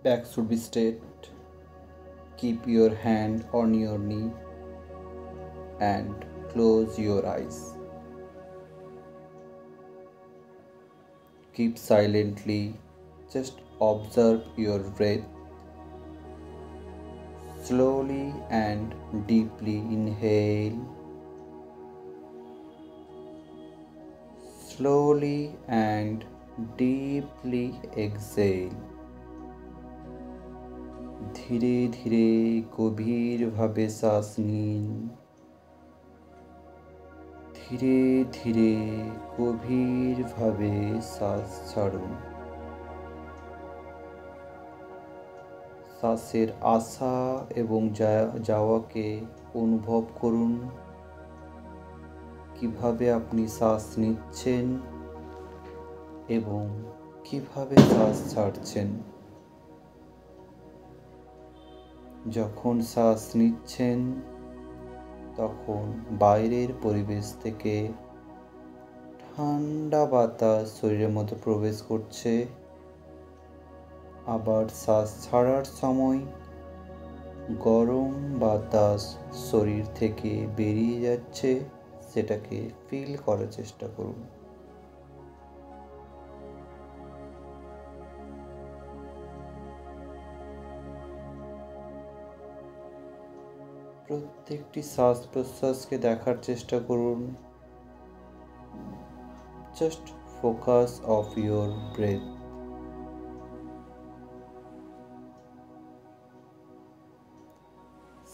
Back should be straight. Keep your hand on your knee and close your eyes. Keep silently, just observe your breath. Slowly and deeply inhale. Slowly and deeply exhale. ধীরে ধীরে গভীরভাবে শ্বাস নিন। ধীরে ধীরে গভীরভাবে শ্বাস ছাড়ুন। শ্বাসের আসা এবং যাওয়াকে অনুভব করুন। কিভাবে আপনি শ্বাস নিচ্ছেন এবং কিভাবে শ্বাস ছাড়ছেন। যখন শ্বাস নিচ্ছেন তখন বাইরের পরিবেশ থেকে ঠান্ডা বাতাস শরীরের মধ্যে প্রবেশ করছে। আবার শ্বাস ছাড়ার সময় গরম বাতাস শরীর থেকে বেরিয়ে যাচ্ছে, সেটাকে ফিল করার চেষ্টা করুন। প্রত্যেকটি শ্বাস প্রশ্বাসকে দেখার চেষ্টা করুন। Just focus of your breath.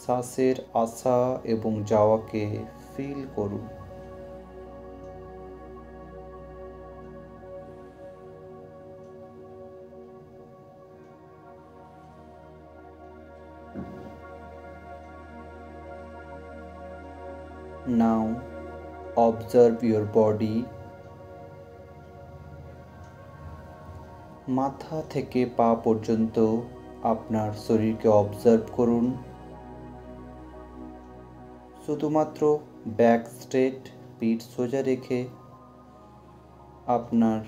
শ্বাসের আসা এবং যাওয়াকে ফিল করুন। Now observe your body. মাথা থেকে পা পর্যন্ত আপনার শরীরকে অবজার্ভ করুন। শুধুমাত্র ব্যাক স্ট্রেট, পিঠ সোজা রেখে আপনার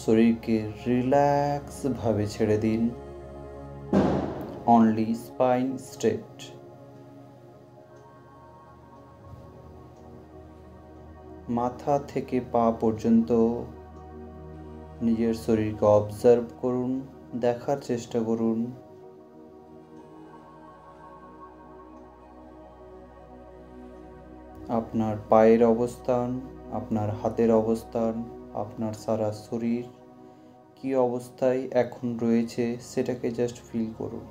শরীরকে রিল্যাক্স ভাবে ছেড়ে দিন। Only spine straight. মাথা থেকে পা পর্যন্ত নিজের শরীরকে অবজার্ভ করুন, দেখার চেষ্টা করুন। আপনার পায়ের অবস্থান, আপনার হাতের অবস্থান, আপনার সারা শরীর কি অবস্থায় এখন রয়েছে সেটাকে জাস্ট ফিল করুন।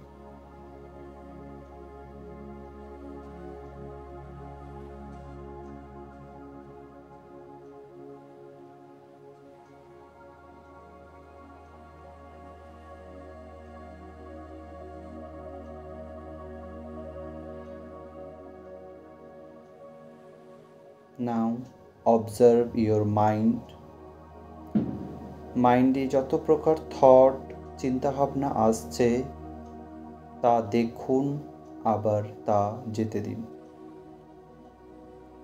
Now observe your mind. মাইন্ডে যত প্রকার থট, চিন্তাভাবনা আসছে তা দেখুন, আবার তা যেতে দিন।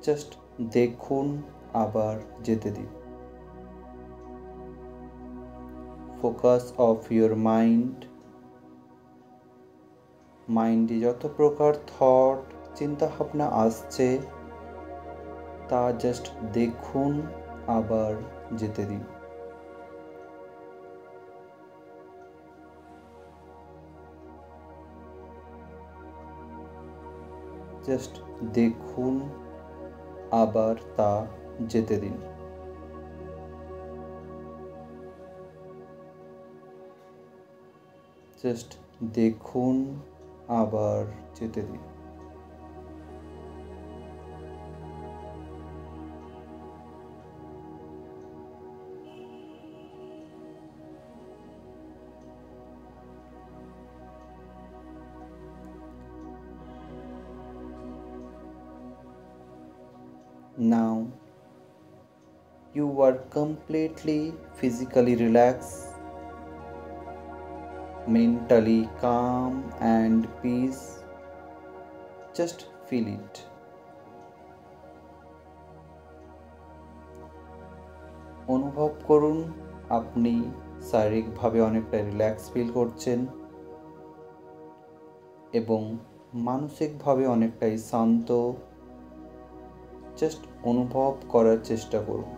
জাস্ট দেখুন, আবার যেতে দিন। Focus of your mind. মাইন্ডে যত প্রকার থট, চিন্তাভাবনা আসছে তা জাস্ট দেখুন, আবার যেতে দিন। জাস্ট দেখুন, আবার তা যেতে দিন। জাস্ট দেখুন, আবার যেতে দিন। Now you are completely physically relaxed, mentally calm and peace. Just feel it. অনুভব করুন আপনি শারীরিকভাবে অনেকটা রিল্যাক্স ফিল করছেন এবং মানসিকভাবে অনেকটাই শান্ত জাস্ট অনুভব করার চেষ্টা করুন।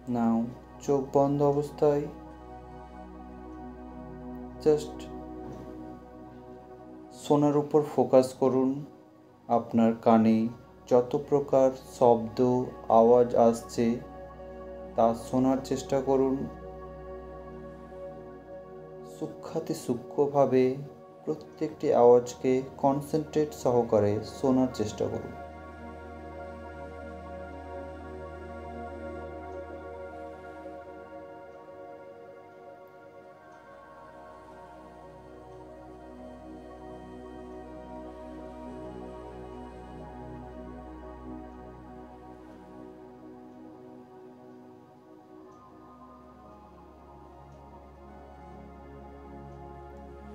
নাও চোখ বন্ধ অবস্থায় জাস্ট শোনার উপর ফোকাস করুন। আপনার কানে যত প্রকার শব্দ আওয়াজ আসছে তা শোনার চেষ্টা করুন। সূক্ষ্মভাবে প্রত্যেকটি আওয়াজকে কনসেন্ট্রেট সহকারে শোনার চেষ্টা করুন।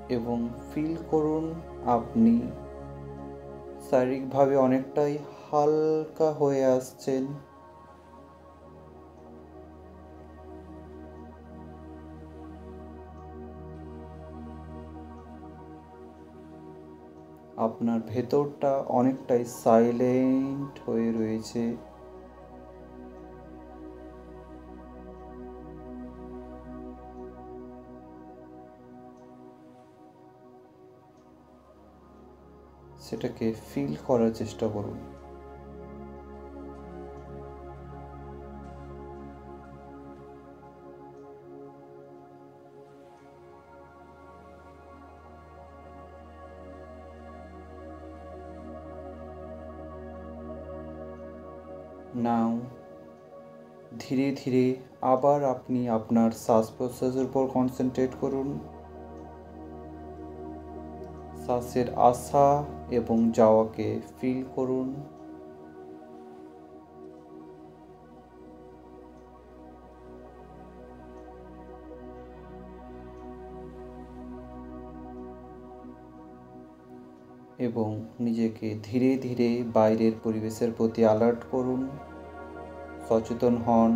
এবং ফিল করুন আপনি শারীরিকভাবে অনেকটাই হালকা হয়ে আসছেন। আপনার ভেতরটা অনেকটাই সাইলেন্ট হয়ে রয়েছে। সেটাকে ফিল করার চেষ্টা করুন। নাও ধীরে ধীরে আবার আপনি আপনার শ্বাস প্রশ্বাসের উপর কনসেন্ট্রেট করুন। শ্বাসের আসা এবং যাওয়াকে ফিল করুন। এবং নিজেকে ধীরে ধীরে বাইরের পরিবেশের প্রতি অ্যালার্ট করুন, সচেতন হন।